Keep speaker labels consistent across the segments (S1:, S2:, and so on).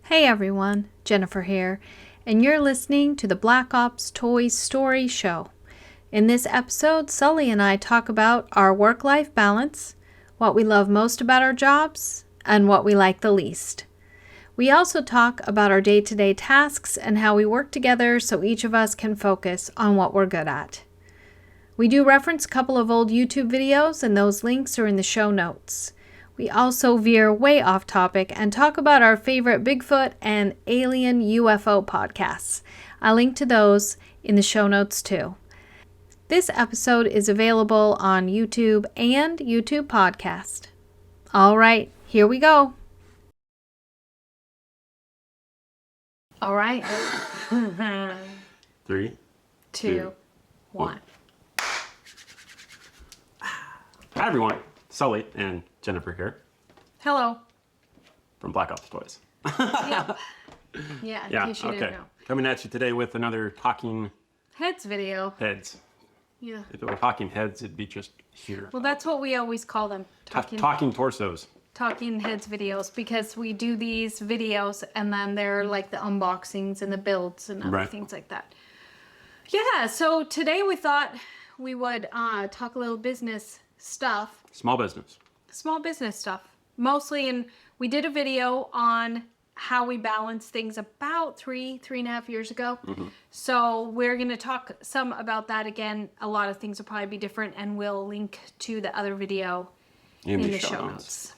S1: Hey everyone, Jennifer here, and you're listening to the Black Ops Toys Story Show. In this episode, Sully and I talk about our work-life balance, what we love most about our jobs, and what we like the least. We also talk about our day-to-day tasks and how we work together so each of us can focus on what we're good at. We do reference a couple of old YouTube videos, and those links are in the show notes. We also veer way off topic and talk about our favorite Bigfoot and alien UFO podcasts. I'll link to those in the show notes too. This episode is available on YouTube and YouTube Podcast. All right, here we go. All right.
S2: 3,
S1: 2, 1.
S2: Hi everyone, Sully and Jennifer here
S1: Hello.
S2: from BlackOpsToys.
S1: Yeah, in
S2: Yeah,
S1: case you didn't
S2: okay.
S1: know.
S2: Coming at you today with another talking
S1: Heads video.
S2: heads.
S1: Yeah.
S2: If it were talking heads, it'd be just here.
S1: Well, that's what we always call them.
S2: Talking torsos.
S1: Talking heads videos, because we do these videos and then they're like the unboxings and the builds and other
S2: Right.
S1: things like that. Yeah, so today we thought we would talk a little business stuff,
S2: Small business.
S1: small business stuff, mostly. And we did a video on how we balance things about three and a half years ago. So we're going to talk some about that again. A lot of things will probably be different, and we'll link to the other video
S2: In
S1: in
S2: the
S1: the
S2: show
S1: show notes.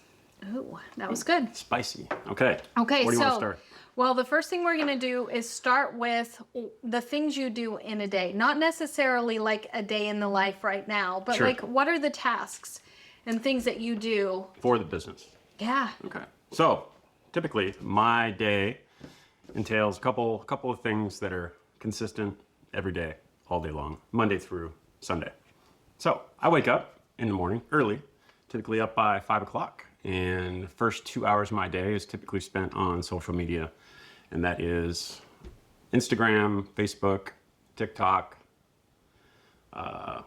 S1: Ooh, that was good.
S2: Spicy. Okay.
S1: Okay,
S2: Where do you want to
S1: so,
S2: start?
S1: well, the first thing we're going to do is start with the things you do in a day. Not necessarily like a day in the life right now, but
S2: Sure.
S1: like what are the tasks and things that you do?
S2: For the business.
S1: Yeah.
S2: Okay. So, typically, my day entails a couple of things that are consistent every day, all day long, Monday through Sunday. So, I wake up in the morning early, typically up by 5 o'clock. And the first 2 hours of my day is typically spent on social media. And that is Instagram, Facebook, TikTok,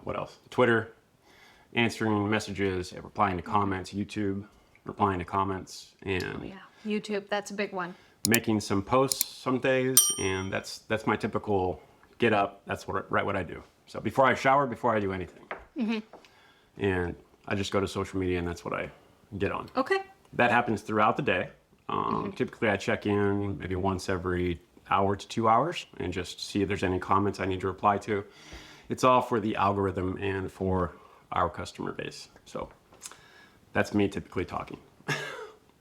S2: what else? Twitter, answering messages, replying to comments, YouTube, replying to comments, and
S1: Yeah. YouTube, that's a big one.
S2: making some posts some days. And that's my typical get up. That's what I do. So before I shower, before I do anything, and I just go to social media, and that's what I get on.
S1: Okay.
S2: That happens throughout the day. Typically, I check in maybe once every hour to 2 hours and just see if there's any comments I need to reply to. It's all for the algorithm and for our customer base. So that's me typically talking.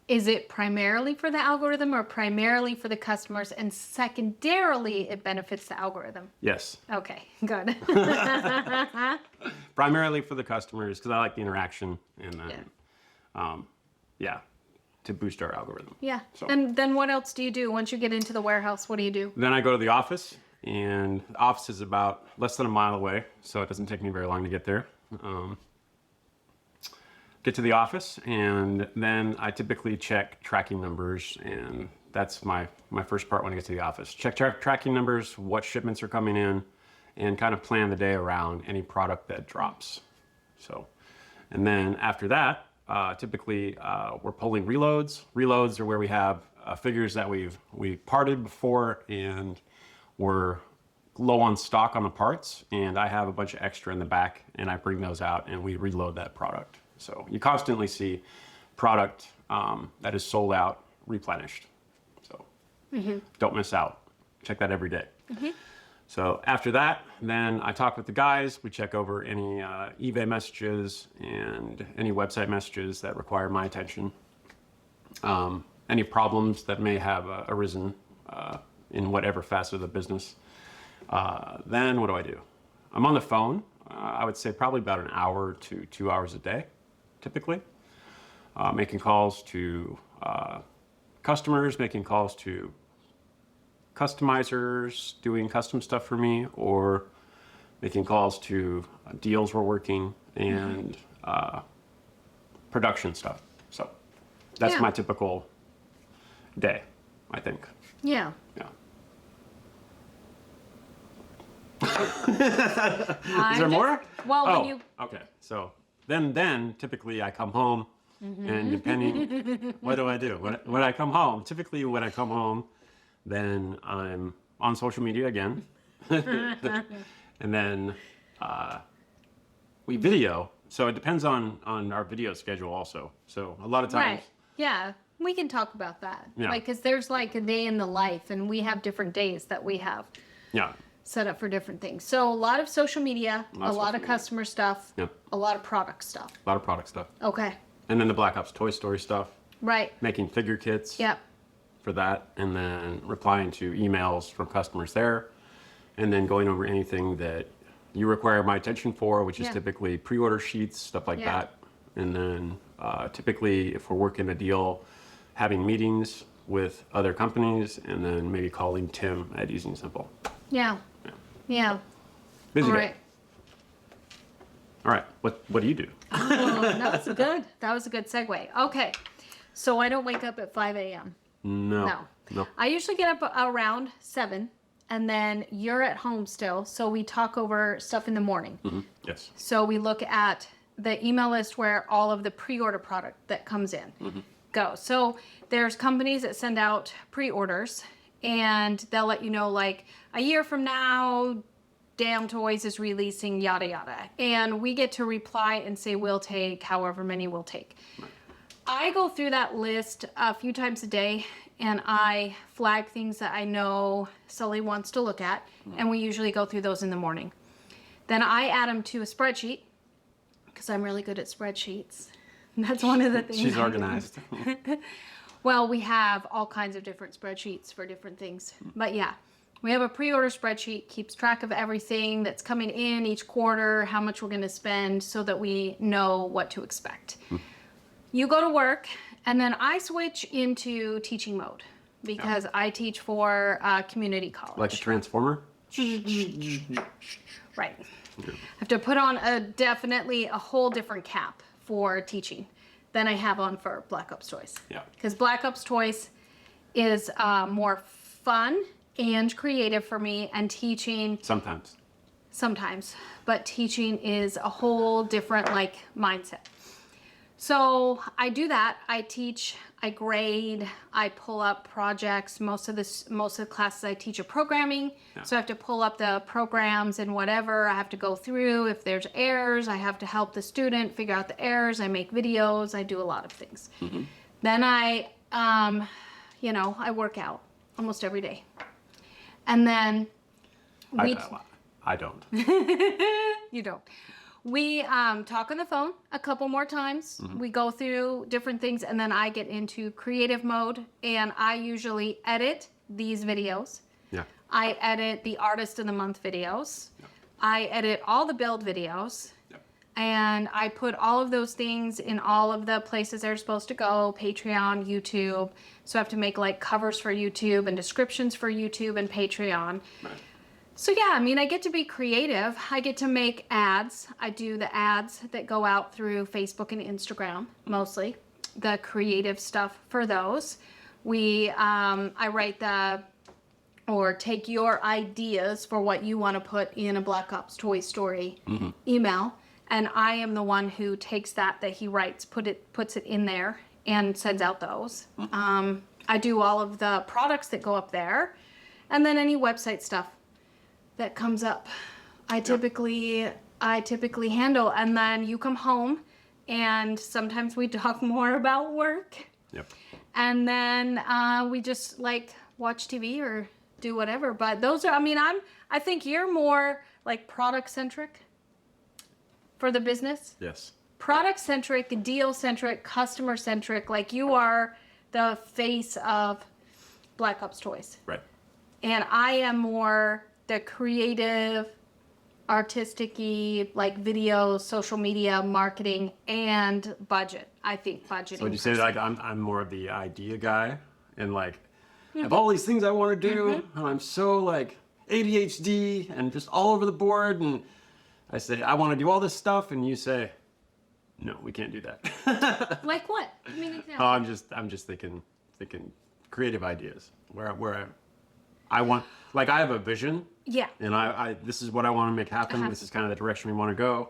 S1: Is it primarily for the algorithm or primarily for the customers, and secondarily it benefits the algorithm?
S2: Yes,
S1: Okay, good.
S2: primarily for the customers because I like the interaction and then, to boost our algorithm.
S1: Yeah.
S2: So-
S1: And then what else do you do once you get into the warehouse? What do you do?
S2: Then I go to the office, and the office is about less than a mile away, so it doesn't take me very long to get there. Get to the office, and then I typically check tracking numbers, and that's my first part when I get to the office. Check tracking numbers, what shipments are coming in, and kind of plan the day around any product that drops. So, and then after that, typically we're pulling reloads. Reloads are where we have figures that we parted before, and we're low on stock on the parts, and I have a bunch of extra in the back, and I bring those out and we reload that product. So you constantly see product that is sold out, replenished. So don't miss out. Check that every day. So after that, then I talk with the guys. We check over any eBay messages and any website messages that require my attention. Any problems that may have arisen in whatever facet of the business. Then what do? I'm on the phone. I would say probably about an hour to 2 hours a day, typically. Making calls to customers, making calls to customizers, doing custom stuff for me, or making calls to deals we're working, and production stuff. So that's
S1: Yeah.
S2: my typical day, I think.
S1: Yeah.
S2: Yeah.
S1: I
S2: Is there more?
S1: Well,
S2: Oh,
S1: when you
S2: okay. So then typically I come home, And depending, what do I do? When I come home, typically when I come home, then I'm on social media again. And then we video. So it depends on our video schedule also. So a lot of times.
S1: Right. Yeah. We can talk about that.
S2: Yeah.
S1: Like, because there's like a day in the life, and we have different days that we have
S2: Yeah.
S1: set up for different things. So a lot of social media, a lot of customer stuff,
S2: Yep.
S1: a lot of product stuff.
S2: A lot of product stuff.
S1: Okay.
S2: And then the Black Ops Toy Story stuff.
S1: Right.
S2: Making figure kits.
S1: Yep.
S2: For that, and then replying to emails from customers there, and then going over anything that you require my attention for, which is typically pre-order sheets, stuff like that. And then typically, if we're working a deal, having meetings with other companies, and then maybe calling Tim at Easy and Simple.
S1: Yeah. Yeah.
S2: Busy
S1: All
S2: day.
S1: right.
S2: All right. What do you do?
S1: Well, that was good. That was a good segue. Okay. So I don't wake up at 5 a.m.
S2: No.
S1: I usually get up around 7, and then you're at home still, so we talk over stuff in the morning.
S2: Yes.
S1: So we look at the email list where all of the pre-order product that comes in goes. So there's companies that send out pre-orders, and they'll let you know, like, a year from now, Damn Toys is releasing yada yada. And we get to reply and say we'll take however many we'll take. Right. I go through that list a few times a day, and I flag things that I know Sully wants to look at, and we usually go through those in the morning. Then I add them to a spreadsheet, because I'm really good at spreadsheets. And that's one of the things.
S2: She's organized.
S1: Well, we have all kinds of different spreadsheets for different things. But yeah, we have a pre-order spreadsheet, keeps track of everything that's coming in each quarter, how much we're going to spend, so that we know what to expect. You go to work, and then I switch into teaching mode, because I teach for community college.
S2: Like a transformer?
S1: Right. I have to put on definitely a whole different cap for teaching than I have on for Black Ops Toys.
S2: Yeah.
S1: Because Black Ops Toys is more fun and creative for me, and teaching sometimes, but teaching is a whole different like mindset. So I do that. I teach, I grade, I pull up projects. Most of the classes I teach are programming. So I have to pull up the programs and whatever I have to go through. If there's errors, I have to help the student figure out the errors. I make videos. I do a lot of things. Then I work out almost every day. And then
S2: I don't.
S1: You don't. We talk on the phone a couple more times. We go through different things, and then I get into creative mode, and I usually edit these videos.
S2: Yeah.
S1: I edit the Artist of the Month videos. I edit all the build videos. And I put all of those things in all of the places they're supposed to go, Patreon, YouTube. So I have to make like covers for YouTube and descriptions for YouTube and Patreon. Right. So yeah, I mean, I get to be creative. I get to make ads. I do the ads that go out through Facebook and Instagram, mostly. The creative stuff for those. I write or take your ideas for what you want to put in a Black Ops Toy Story email. And I am the one who takes that he writes, puts it in there, and sends out those. I do all of the products that go up there, and then any website stuff that comes up, I typically handle. And then you come home, and sometimes we talk more about work.
S2: Yep.
S1: And then we just like watch TV or do whatever. But those are, I think you're more like product centric for the business.
S2: Yes.
S1: Product centric, deal centric, customer centric. Like, you are the face of Black Ops Toys.
S2: Right.
S1: And I am more the creative, artistic-y, like video, social media, marketing, and budget. I think budgeting.
S2: So would you say like I'm more of the idea guy, and like I have all these things I want to do, and I'm so like ADHD and just all over the board, and I say I want to do all this stuff, and you say, no, we can't do that.
S1: Like what? Give me an example.
S2: Oh, I'm just thinking creative ideas where I want, like, I have a vision.
S1: Yeah.
S2: And I this is what I want to make happen. This is kind of the direction we want to go.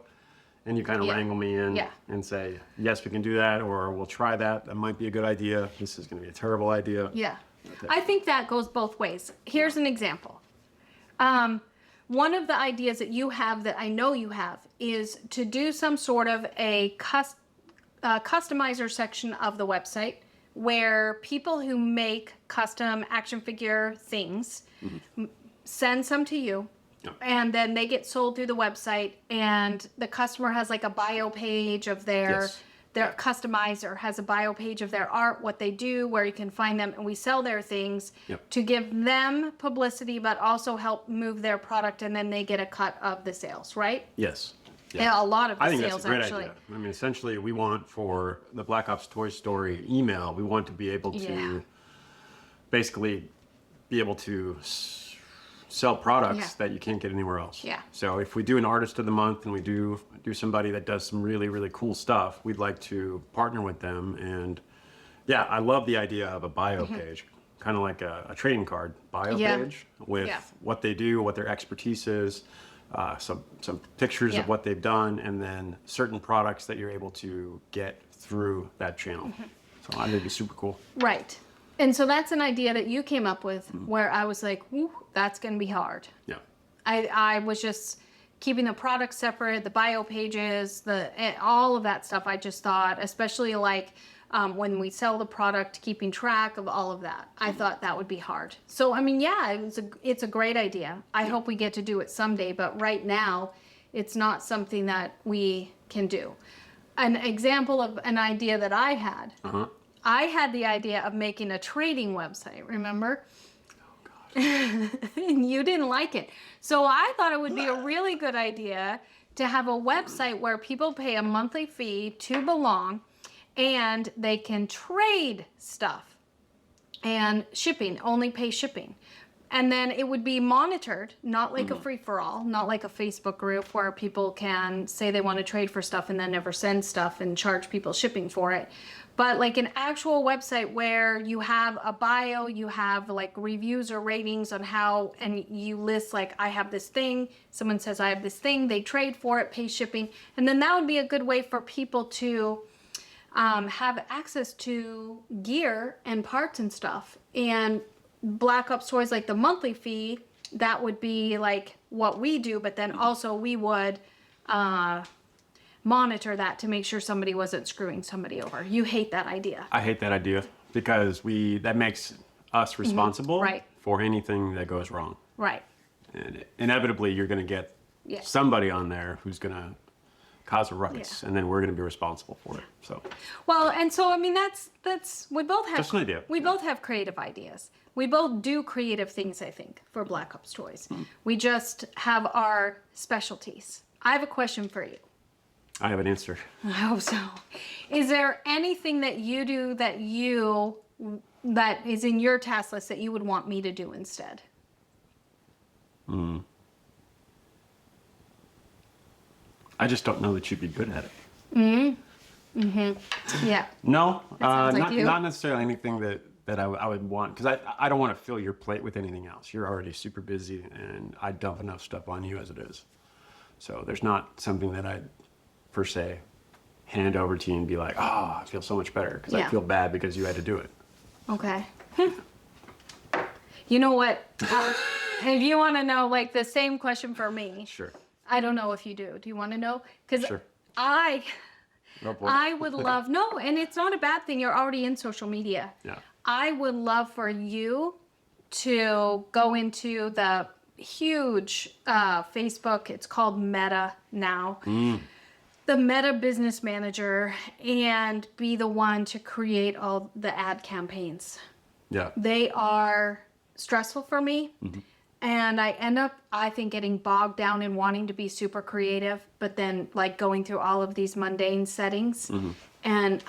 S2: and you kind of wrangle me in and say, yes, we can do that, or we'll try that. That might be a good idea. This is going to be a terrible idea.
S1: Yeah. I think that goes both ways. Here's an example. One of the ideas that you have that I know you have is to do some sort of a customizer section of the website where people who make custom action figure things send some to you. Yep. And then they get sold through the website, and the customer has like a bio page of their customizer has a bio page of their art, what they do, where you can find them, and we sell their things to give them publicity, but also help move their product, and then they get a cut of the sales, right?
S2: Yes.
S1: Yeah, a lot of the
S2: I think
S1: sales
S2: that's a great
S1: actually.
S2: idea. I mean, essentially, we want for the Black Ops Toy Story email, we want to be able to basically be able to sell products that you can't get anywhere else. Yeah. So if we do an artist of the month and we do somebody that does some really, really cool stuff, we'd like to partner with them. And yeah, I love the idea of a bio page, kind of like a trading card bio page with what they do, what their expertise is, some pictures of what they've done, and then certain products that you're able to get through that channel. So I think it'd be super cool.
S1: Right. And so that's an idea that you came up with where I was like, whew, that's going to be hard. Yeah. I was just keeping the products separate, the bio pages, all of that stuff. I just thought, especially like when we sell the product, keeping track of all of that. I thought that would be hard. So, I mean, yeah, it's a great idea. I hope we get to do it someday, but right now it's not something that we can do. An example of an idea that I had. I had the idea of making a trading website, remember? Oh, gosh. And you didn't like it. So I thought it would be a really good idea to have a website where people pay a monthly fee to belong, and they can trade stuff. And shipping, only pay shipping. And then it would be monitored, not like a free-for-all, not like a Facebook group where people can say they want to trade for stuff and then never send stuff and charge people shipping for it. But like an actual website where you have a bio, you have like reviews or ratings on how, and you list like, I have this thing, someone says I have this thing, they trade for it, pay shipping. And then that would be a good way for people to have access to gear and parts and stuff. And Black Ops Toys, like the monthly fee, that would be like what we do, but then also we would monitor that to make sure somebody wasn't screwing somebody over. You hate that idea.
S2: I hate that idea because that makes us responsible for anything that goes wrong. Right. And inevitably you're going to get somebody on there who's going to cause a ruckus, and then we're going to be responsible for it. So. Well,
S1: and so I mean that's we both have
S2: just an idea.
S1: We both have creative ideas. We both do creative things, I think, for Black Ops Toys. We just have our specialties. I have a question for you.
S2: I have an answer.
S1: I hope so. Is there anything that you do that is in your task list that you would want me to do instead?
S2: I just don't know that you'd be good at it.
S1: Yeah.
S2: No, not necessarily anything that I would want, because I don't want to fill your plate with anything else. You're already super busy, and I dump enough stuff on you as it is. So there's not something that I'd, per se, hand over to you and be like, oh, I feel so much better, because I feel bad because you had to do it. Okay.
S1: You know what? If you want to know, like, the same question for me. Sure. I don't know if you do. Do you want to know? Because I would love, no, and it's not a bad thing. You're already in social media. Yeah. I would love for you to go into the huge Facebook, it's called Meta now, the Meta Business Manager, and be the one to create all the ad campaigns. Yeah. They are stressful for me. And I end up, I think, getting bogged down in wanting to be super creative, but then like going through all of these mundane settings. And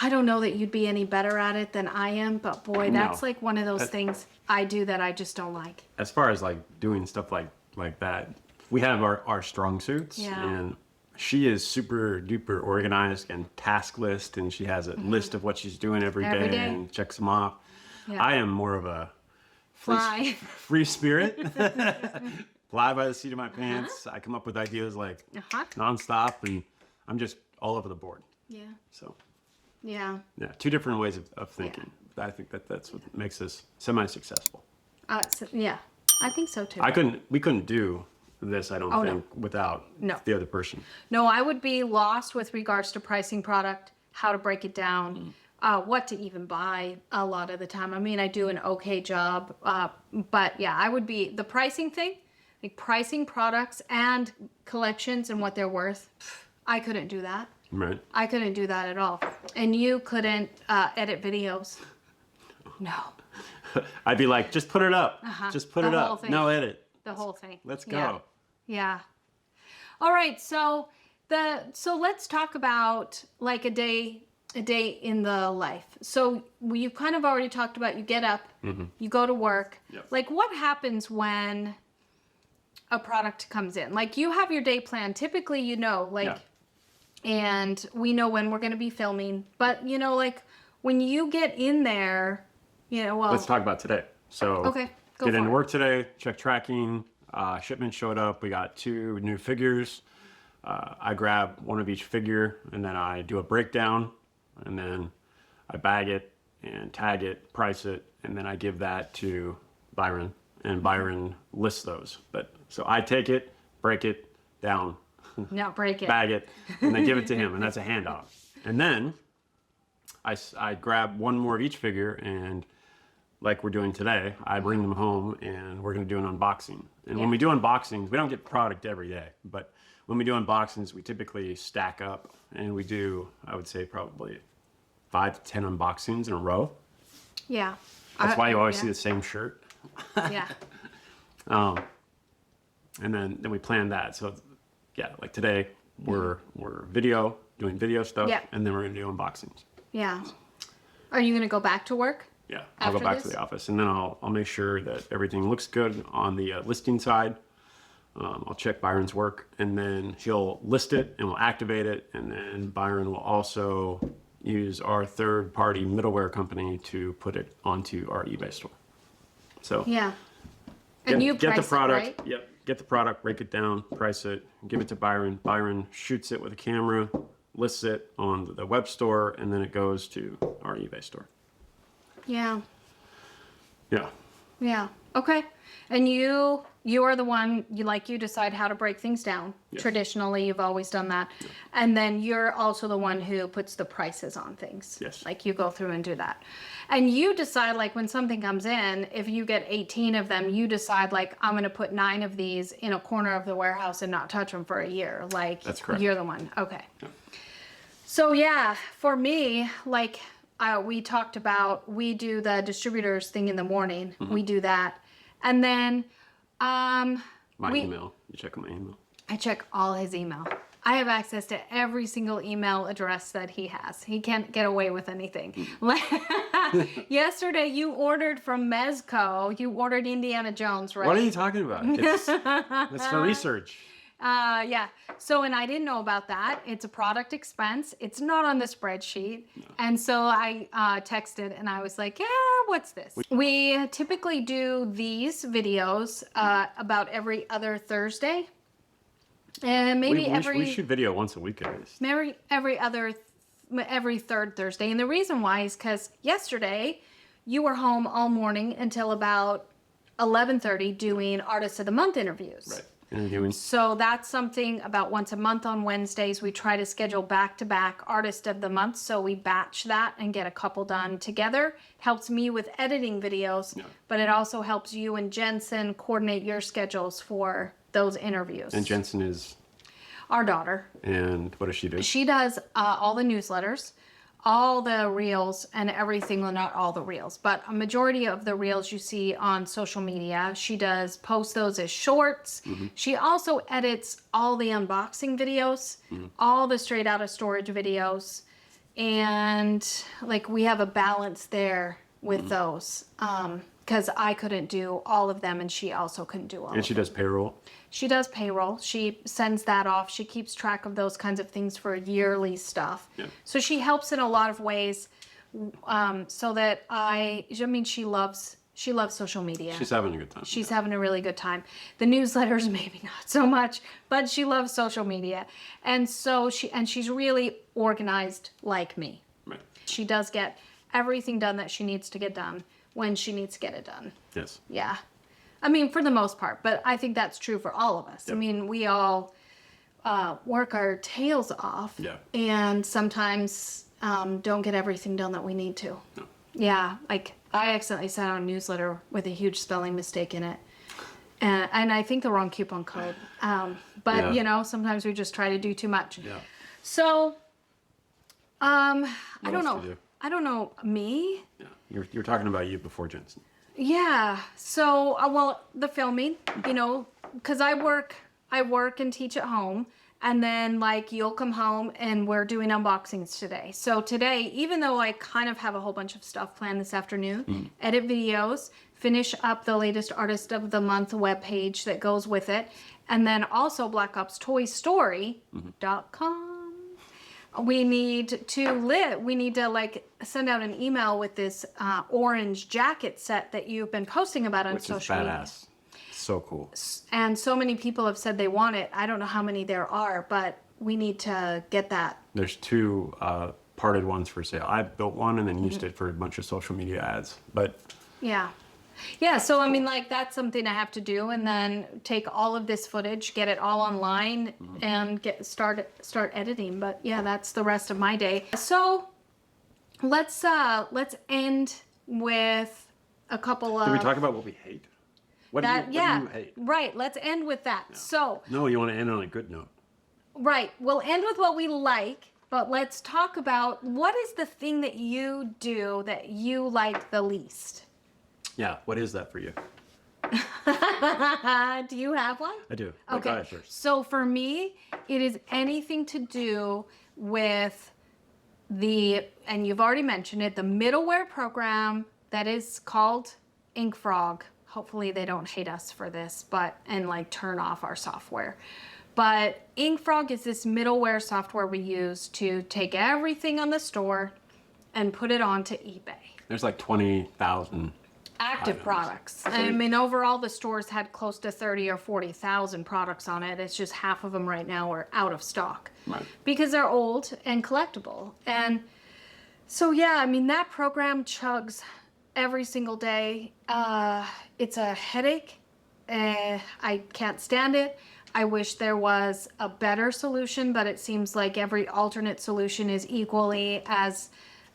S1: I don't know that you'd be any better at it than I am, but boy, that's like one of those things I do that I just don't like.
S2: As far as like doing stuff like that, we have our strong suits, and she is super duper organized and task list, and she has a list of what she's doing every day and checks them off. I am more of a free spirit. fly by the seat of my pants. I come up with ideas like nonstop, and I'm just all over the board.
S1: Yeah.
S2: So.
S1: Yeah.
S2: Yeah, two different ways of thinking. Yeah. I think that's what makes us semi-successful.
S1: Yeah, I think so too.
S2: We couldn't do this, I don't think, without the other person.
S1: No, I would be lost with regards to pricing product, how to break it down, what to even buy a lot of the time. I mean, I do an okay job, but yeah, I would be, the pricing thing, like pricing products and collections and what they're worth, I couldn't do that.
S2: Right.
S1: I couldn't do that at all. And you couldn't edit videos. No.
S2: I'd be like, just put it up. Just put it up. No edit.
S1: The whole thing.
S2: Let's go.
S1: Yeah. All right. So let's talk about like a day in the life. So you've kind of already talked about, you get up, you go to work.
S2: Yep.
S1: Like what happens when a product comes in? Like you have your day plan. Typically, you know, like, and we know when we're going to be filming, but you know, like when you get in there, you know, well,
S2: let's talk about today. So get into work today, check tracking, shipment showed up. We got 2 new figures. I grab one of each figure and then I do a breakdown and then I bag it and tag it, price it, and then I give that to Byron and Byron lists those. But so I take it, break it down,
S1: not break it,
S2: bag it, and then give it to him, and that's a handoff. And then I grab one more of each figure, and like we're doing today, I bring them home, and we're going to do an unboxing. And when we do unboxings, we don't get product every day, but when we do unboxings, we typically stack up, and we do, I would say, probably 5 to 10 unboxings in a row.
S1: Yeah.
S2: That's why you always see the same shirt.
S1: Yeah.
S2: And then we plan that. So yeah, like today we're doing video stuff, and then we're gonna do unboxings.
S1: Yeah. Are you gonna go back to work?
S2: Yeah, I'll go back to the office, and then I'll make sure that everything looks good on the listing side. I'll check Byron's work, and then he'll list it, and we'll activate it, and then Byron will also use our third-party middleware company to put it onto our eBay store. So
S1: yeah, and you
S2: get the product.
S1: It, right?
S2: Yep. Get the product, break it down, price it, give it to Byron. Byron shoots it with a camera, lists it on the web store, and then it goes to our eBay store.
S1: Yeah.
S2: Yeah.
S1: Yeah. Okay. And you are the one, you decide how to break things down. Yes. Traditionally, you've always done that. Yeah. And then you're also the one who puts the prices on things.
S2: Yes.
S1: Like you go through and do that. And you decide, like when something comes in, if you get 18 of them, you decide like, I'm going to put 9 of these in a corner of the warehouse and not touch them for a year. Like,
S2: that's correct.
S1: You're the one. Okay.
S2: Yeah.
S1: So yeah, for me, like we talked about, we do the distributors thing in the morning. We do that. And then
S2: my email. You check my email.
S1: I check all his email. I have access to every single email address that he has. He can't get away with anything. Yesterday, you ordered from Mezco. You ordered Indiana Jones, right?
S2: What are you talking about? It's for research.
S1: Yeah. So, and I didn't know about that. It's a product expense. It's not on the spreadsheet. No. And so I texted and I was like, yeah, what's this? We typically do these videos about every other Thursday. And maybe
S2: we shoot video once a week at least.
S1: Every third Thursday. And the reason why is because yesterday you were home all morning until about 11:30 doing Artist of the Month interviews.
S2: Right. Interviewing.
S1: So that's something about once a month on Wednesdays. We try to schedule back-to-back Artist of the Month. So we batch that and get a couple done together. It helps me with editing videos, but it also helps you and Jensen coordinate your schedules for those interviews.
S2: And Jensen is?
S1: Our daughter.
S2: And what does she do?
S1: She does all the newsletters, all the reels, and everything. Well, not all the reels, but a majority of the reels you see on social media. She does post those as shorts. She also edits all the unboxing videos, all the straight out of storage videos. And like we have a balance there with those. Because I couldn't do all of them, and she also couldn't do all of them.
S2: And she does payroll?
S1: She does payroll. She sends that off. She keeps track of those kinds of things for yearly stuff. Yeah. So she helps in a lot of ways so that she She loves social media.
S2: She's having a good time.
S1: She's having a really good time. The newsletters, maybe not so much, but she loves social media. And so she's really organized like me.
S2: Right.
S1: She does get everything done that she needs to get done when she needs to get it done.
S2: Yes.
S1: Yeah. I mean, for the most part, but I think that's true for all of us.
S2: Yep.
S1: I mean, we all work our tails off,
S2: Yeah.
S1: and sometimes don't get everything done that we need to.
S2: No.
S1: Yeah, like I accidentally sent out a newsletter with a huge spelling mistake in it, and I think the wrong coupon code. But
S2: Yeah.
S1: you know, sometimes we just try to do too much.
S2: Yeah.
S1: So, I
S2: What
S1: don't
S2: else
S1: know.
S2: do you do?
S1: I don't know me.
S2: Yeah. You're talking about you before Jensen.
S1: Yeah. So, well, the filming, you know, because I work and teach at home, and then like you'll come home and we're doing unboxings today. So today, even though I kind of have a whole bunch of stuff planned this afternoon, edit videos, finish up the latest Artist of the Month webpage that goes with it, and then also BlackOpsToySTOry.com. We need to like send out an email with this orange jacket set that you've been posting about on
S2: Which
S1: social
S2: is
S1: media.
S2: badass. So cool.
S1: And so many people have said they want it. I don't know how many there are, but we need to get that.
S2: There's 2 parted ones for sale. I built one and then used it for a bunch of social media ads. But
S1: Yeah. Yeah, so I mean, like, that's something I have to do, and then take all of this footage, get it all online, and start editing. But yeah, that's the rest of my day. So let's end with a couple of
S2: did we talk about what we hate? What do you hate?
S1: Right. Let's end with that.
S2: Yeah.
S1: So
S2: No, you want to end on a good note.
S1: right, we'll end with what we like, but let's talk about what is the thing that you do that you like the least.
S2: Yeah, what is that for you?
S1: Do you have one?
S2: I do.
S1: Okay.
S2: Go ahead first.
S1: So for me, it is anything to do with and you've already mentioned it, the middleware program that is called InkFrog. Hopefully they don't hate us for this, and like turn off our software. But InkFrog is this middleware software we use to take everything on the store and put it onto eBay.
S2: There's like 20,000
S1: Active
S2: items.
S1: products. I mean, overall, the stores had close to 30 or 40,000 products on it. It's just half of them right now are out of stock.
S2: Right.
S1: Because they're old and collectible. And so, yeah, I mean, that program chugs every single day. It's a headache. I can't stand it. I wish there was a better solution, but it seems like every alternate solution is equally as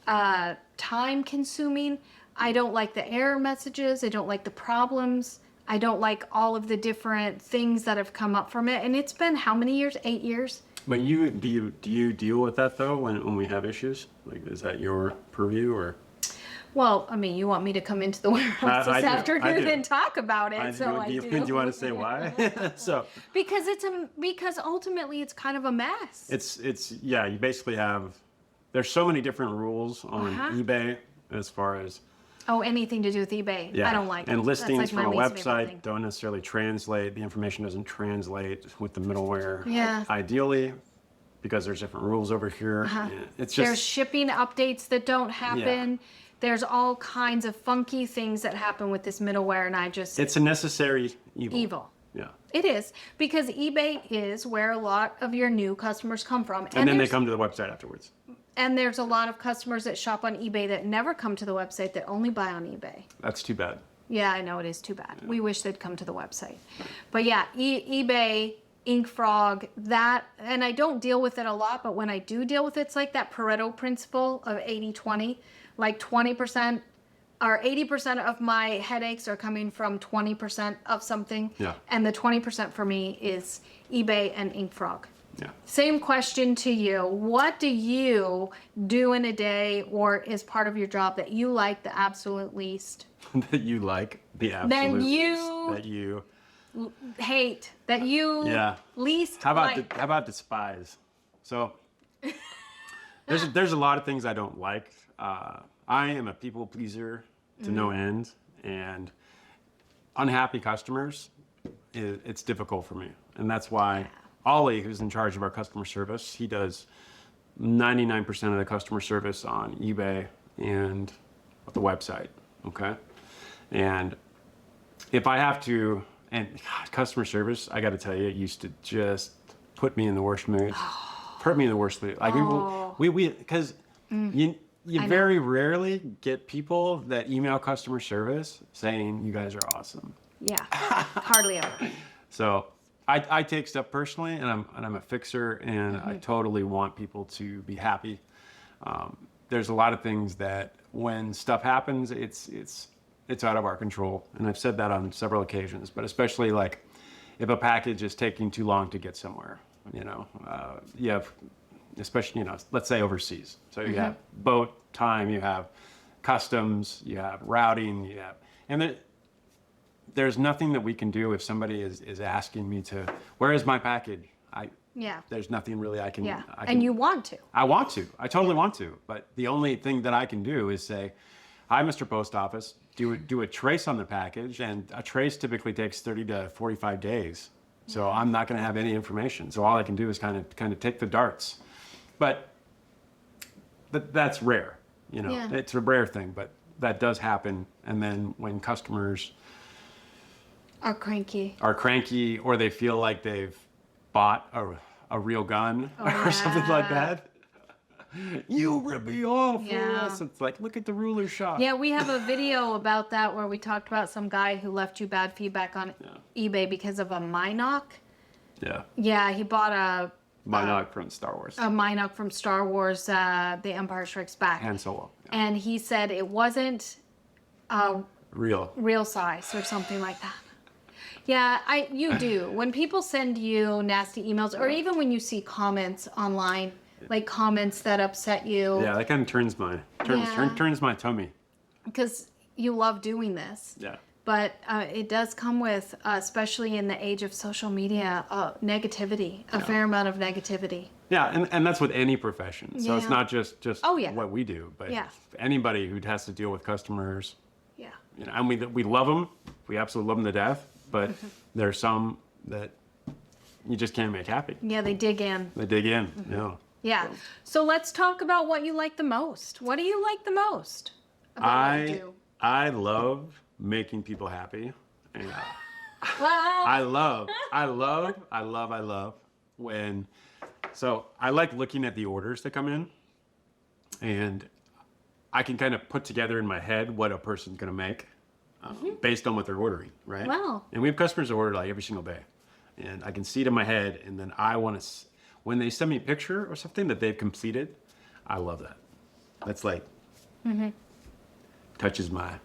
S1: time consuming. I don't like the error messages. I don't like the problems. I don't like all of the different things that have come up from it. And it's been how many years? 8 years?
S2: But do you deal with that though when we have issues? Like, is that your purview or?
S1: Well, I mean, you want me to come into the warehouse
S2: I
S1: this
S2: do.
S1: afternoon and talk about it,
S2: do you want to say why? So
S1: because ultimately it's kind of a mess.
S2: yeah, you basically have, there's so many different rules on eBay as far as
S1: anything to do with eBay.
S2: yeah,
S1: I don't like
S2: and
S1: it.
S2: listings
S1: That's like
S2: from a
S1: my least favorite
S2: website
S1: thing.
S2: don't necessarily translate. The information doesn't translate with the middleware.
S1: Yeah.
S2: Ideally, because there's different rules over here. And it's just
S1: There's shipping updates that don't happen. There's all kinds of funky things that happen with this middleware, and
S2: it's a necessary
S1: evil.
S2: Yeah.
S1: It is, because eBay is where a lot of your new customers come from.
S2: And then they come to the website afterwards.
S1: And there's a lot of customers that shop on eBay that never come to the website, that only buy on eBay.
S2: That's too bad.
S1: Yeah, I know, it is too bad. We wish they'd come to the website. But yeah, eBay, InkFrog, that, and I don't deal with it a lot, but when I do deal with it, it's like that Pareto principle of 80-20. Like 20% or 80% of my headaches are coming from 20% of something.
S2: Yeah.
S1: And the 20% for me is eBay and InkFrog.
S2: Yeah.
S1: Same question to you. What do you do in a day or is part of your job that you like the absolute least?
S2: That you like the absolute
S1: Then you
S2: least, that you
S1: hate, that you least
S2: how
S1: like.
S2: how about despise? So there's a lot of things I don't like. I am a people pleaser to no end, and unhappy customers, it's difficult for me. And that's why Ollie, who's in charge of our customer service, he does 99% of the customer service on eBay and the website, okay? And if I have to, and God, customer service, I got to tell you, it used to just put me in the worst moods, put me in the worst mood. Like because you very rarely get people that email customer service saying you guys are awesome.
S1: Yeah, hardly ever.
S2: So I take stuff personally, and I'm a fixer, and I totally want people to be happy. There's a lot of things that when stuff happens, it's out of our control, and I've said that on several occasions. But especially like if a package is taking too long to get somewhere, you have, especially let's say overseas. So you have boat time, you have customs, you have routing, and there's nothing that we can do if somebody is asking me to, where is my package? There's nothing really I can.
S1: And you want to.
S2: I want to. I totally want to. But the only thing that I can do is say, hi, Mr. Post Office, do a trace on the package. And a trace typically takes 30 to 45 days. So I'm not going to have any information. So all I can do is kind of take the darts. But that's rare. It's a rare thing. But that does happen. And then when customers
S1: are cranky,
S2: or they feel like they've bought a real gun or something like that, you rip me off for us. It's like, look at the ruler shop.
S1: Yeah, we have a video about that where we talked about some guy who left you bad feedback on eBay because of a Minoc. Yeah, he bought a
S2: Minoc from Star Wars.
S1: A Minoc from Star Wars, The Empire Strikes Back.
S2: And Solo.
S1: And he said it wasn't
S2: real
S1: size or something like that. Yeah, you do. When people send you nasty emails, or even when you see comments online, like comments that upset you.
S2: Yeah, that kind of turns my tummy.
S1: Because you love doing this.
S2: Yeah.
S1: But it does come with, especially in the age of social media, negativity, a fair amount of negativity.
S2: Yeah, and that's with any profession. So it's not just what we do, but anybody who has to deal with customers.
S1: Yeah.
S2: And we love them. We absolutely love them to death. But there's some that you just can't make happy.
S1: Yeah, they dig in. Yeah. So let's talk about what you like the most. What do you like the most about what you do?
S2: I love making people happy. And, I love when, so I like looking at the orders that come in, and I can kind of put together in my head what a person's going to make. Based on what they're ordering, right?
S1: Wow.
S2: And we have customers that order like every single day. And I can see it in my head, and then I want to, when they send me a picture or something that they've completed, I love that. That's like, touches my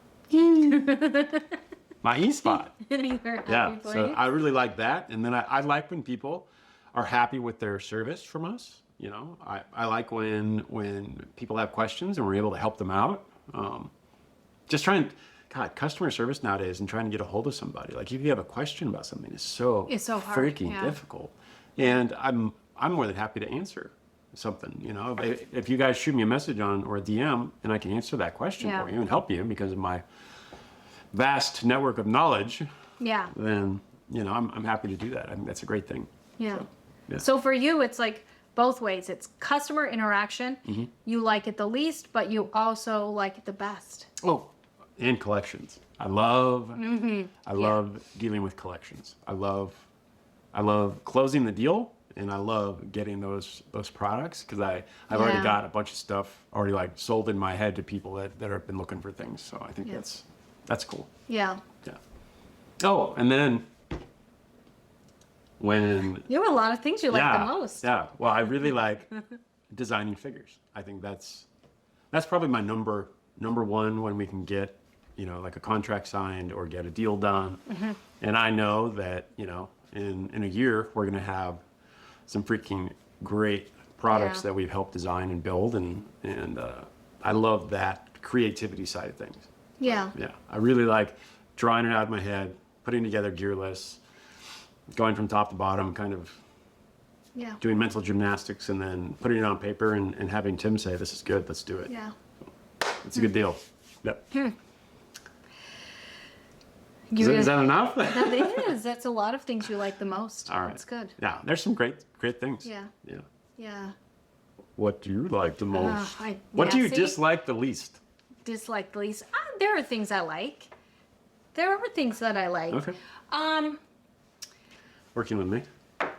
S2: E-spot. Yeah, so I really like that. And then I like when people are happy with their service from us. I like when people have questions and we're able to help them out. Just trying, God, customer service nowadays and trying to get a hold of somebody. Like if you have a question about something, it's so
S1: hard,
S2: freaking difficult. And I'm more than happy to answer something. If you guys shoot me a message or a DM and I can answer that question for you and help you because of my vast network of knowledge.
S1: Yeah.
S2: Then I'm happy to do that. I mean, that's a great thing.
S1: Yeah. So for you, it's like both ways. It's customer interaction. You like it the least, but you also like it the best.
S2: Oh. And collections. I love dealing with collections. I love closing the deal, and I love getting those products because I've already got a bunch of stuff already like sold in my head to people that have been looking for things. So I think that's cool.
S1: Yeah.
S2: Yeah. Oh, and then when
S1: you have a lot of things you like the most.
S2: Yeah. Well, I really like designing figures. I think that's probably my number one when we can get like a contract signed or get a deal done. And I know that, in a year, we're going to have some freaking great products that we've helped design and build. And I love that creativity side of things.
S1: Yeah.
S2: Yeah. I really like drawing it out of my head, putting together gear lists, going from top to bottom, kind of doing mental gymnastics, and then putting it on paper and having Tim say, this is good, let's do it.
S1: Yeah.
S2: It's a good deal. Yep. Is that enough?
S1: That is. That's a lot of things you like the most.
S2: All right.
S1: That's good.
S2: Yeah, there's some great things.
S1: Yeah. Yeah.
S2: What do you like the most? What do you dislike the least?
S1: Dislike the least? There are things I like. There are things that I like.
S2: Okay. Working with me.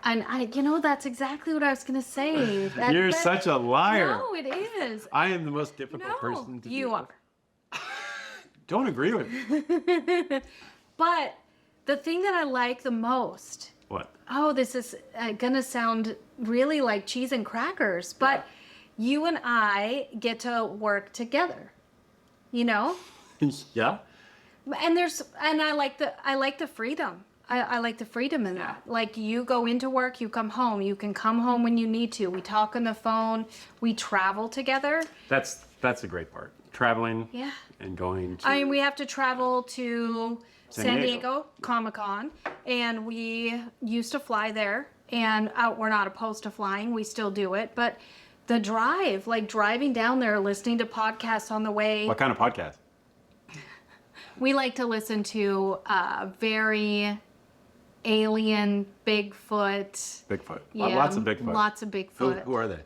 S1: And that's exactly what I was gonna say.
S2: You're such a liar.
S1: No, it is.
S2: I am the most difficult
S1: No,
S2: person to
S1: you
S2: deal
S1: are.
S2: with. Don't agree with me.
S1: But the thing that I like the most.
S2: What?
S1: Oh, this is gonna sound really like cheese and crackers, but you and I get to work together. You know?
S2: Yeah.
S1: And I like the freedom. I like the freedom in that. Like, you go into work, you come home. You can come home when you need to. We talk on the phone. We travel together.
S2: That's a great part. Traveling.
S1: Yeah.
S2: And going to.
S1: I mean, we have to travel to San
S2: Diego.
S1: Diego Comic-Con, and we used to fly there. And we're not opposed to flying. We still do it. But the drive, like driving down there, listening to podcasts on the way.
S2: What kind of podcast?
S1: We like to listen to very alien Bigfoot.
S2: Bigfoot.
S1: Yeah,
S2: Lots of Bigfoot.
S1: Lots of Bigfoot.
S2: Who are they?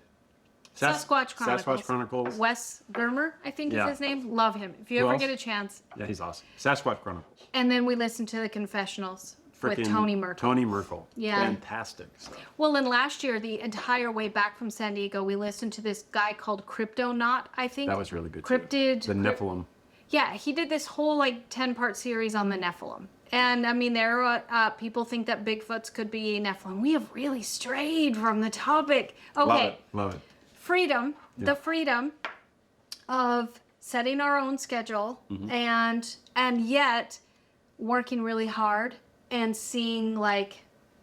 S1: Sasquatch Chronicles.
S2: Sasquatch Chronicles.
S1: Wes Germer, I think is his name. Love him. If you
S2: Who
S1: ever
S2: else?
S1: get a chance.
S2: Yeah, he's awesome. Sasquatch Chronicles.
S1: And then we listen to the Confessionals with Tony Merkel.
S2: Tony Merkel.
S1: Yeah.
S2: Fantastic stuff.
S1: Well, then last year, the entire way back from San Diego, we listened to this guy called Cryptonaut, I think.
S2: That was really good.
S1: Cryptid.
S2: The Nephilim.
S1: Yeah, he did this whole 10-part series on the Nephilim. And I mean, there are people think that Bigfoots could be Nephilim. We have really strayed from the topic. Okay.
S2: Love it.
S1: Freedom,
S2: Yeah.
S1: the freedom of setting our own schedule and yet working really hard and seeing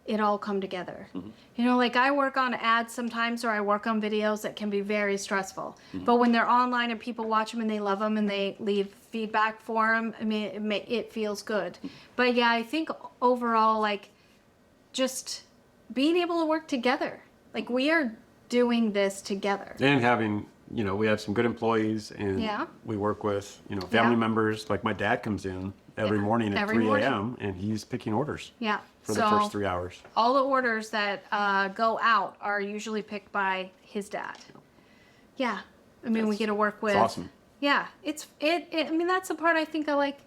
S1: it all come together. You know, I work on ads sometimes, or I work on videos that can be very stressful. But when they're online and people watch them and they love them and they leave feedback for them, I mean, it feels good. But yeah, I think overall, just being able to work together. We are doing this together.
S2: And having, we have some good employees, and we work with, family members. Like my dad comes in every morning at 3 a.m. and he's picking orders.
S1: Yeah.
S2: For the first 3 hours.
S1: All the orders that go out are usually picked by his dad. Yeah. I mean, we get to work with.
S2: It's awesome.
S1: Yeah. I mean, that's the part I think I like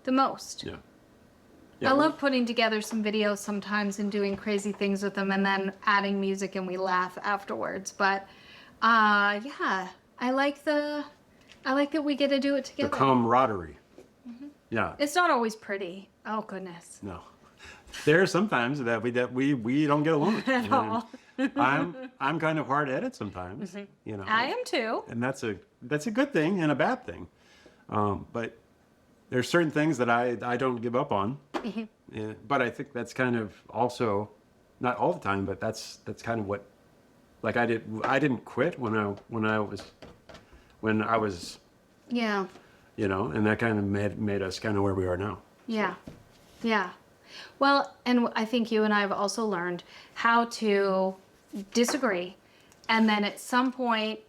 S1: the most.
S2: Yeah.
S1: I love putting together some videos sometimes and doing crazy things with them and then adding music and we laugh afterwards. But yeah, I like that we get to do it together.
S2: The camaraderie. Yeah.
S1: It's not always pretty. Oh goodness.
S2: No. There are sometimes that we don't get along.
S1: At all.
S2: I'm kind of hard-headed sometimes.
S1: I am too.
S2: And that's a good thing and a bad thing. But there's certain things that I don't give up on. Yeah, but I think that's kind of also, not all the time, but that's kind of what, I didn't quit when I was.
S1: Yeah.
S2: And that kind of made us kind of where we are now.
S1: Yeah. Yeah. Well, and I think you and I have also learned how to disagree and then at some point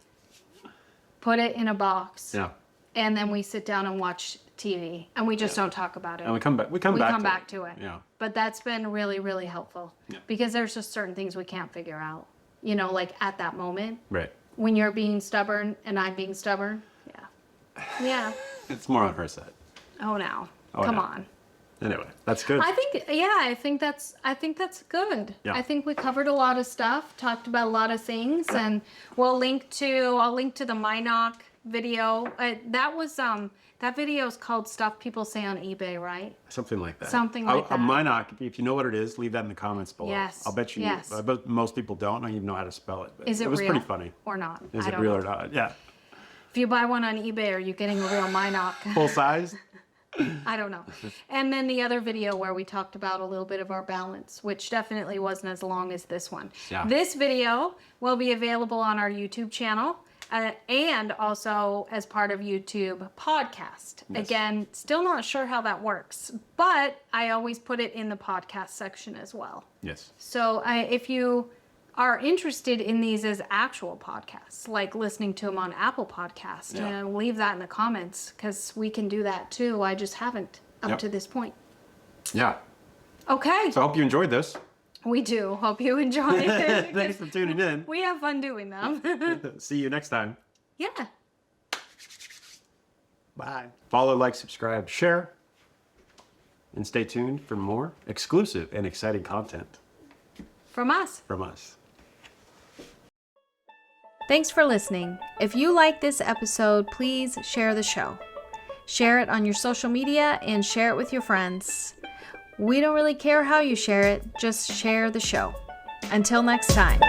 S1: put it in a box.
S2: Yeah.
S1: And then we sit down and watch TV and we just don't talk about it.
S2: And we come back to it. Yeah.
S1: But that's been really, really helpful because there's just certain things we can't figure out, at that moment.
S2: Right.
S1: When you're being stubborn and I'm being stubborn. Yeah. Yeah.
S2: It's more on her side.
S1: Oh, now. Come on.
S2: Anyway, that's good.
S1: I think that's good.
S2: Yeah.
S1: I think we covered a lot of stuff, talked about a lot of things, and I'll link to the Minoc video. That video is called Stuff People Say on eBay, right?
S2: Something like that.
S1: Something like that.
S2: Minoc, if you know what it is, leave that in the comments below.
S1: Yes.
S2: I'll bet you.
S1: Yes.
S2: I bet most people don't even know how to spell it. But
S1: Is it
S2: was
S1: real
S2: pretty funny.
S1: or not?
S2: Is
S1: I
S2: it
S1: don't
S2: real
S1: know.
S2: or not? Yeah.
S1: If you buy one on eBay, are you getting a real Minoc?
S2: Full size?
S1: I don't know. And then the other video where we talked about a little bit of our balance, which definitely wasn't as long as this one.
S2: Yeah.
S1: This video will be available on our YouTube channel and also as part of YouTube podcast.
S2: Yes.
S1: Again, still not sure how that works, but I always put it in the podcast section as well.
S2: Yes.
S1: So if you are interested in these as actual podcasts, like listening to them on Apple Podcast, leave that in the comments because we can do that too. I just haven't up to this point.
S2: Yeah.
S1: Okay.
S2: So I hope you enjoyed this.
S1: We do. Hope you enjoyed it.
S2: Thanks for tuning in.
S1: We have fun doing them.
S2: See you next time.
S1: Yeah.
S2: Bye. Follow, like, subscribe, share. And stay tuned for more exclusive and exciting content
S1: From us.
S2: from us.
S1: Thanks for listening. If you like this episode, please share the show. Share it on your social media and share it with your friends. We don't really care how you share it, just share the show. Until next time.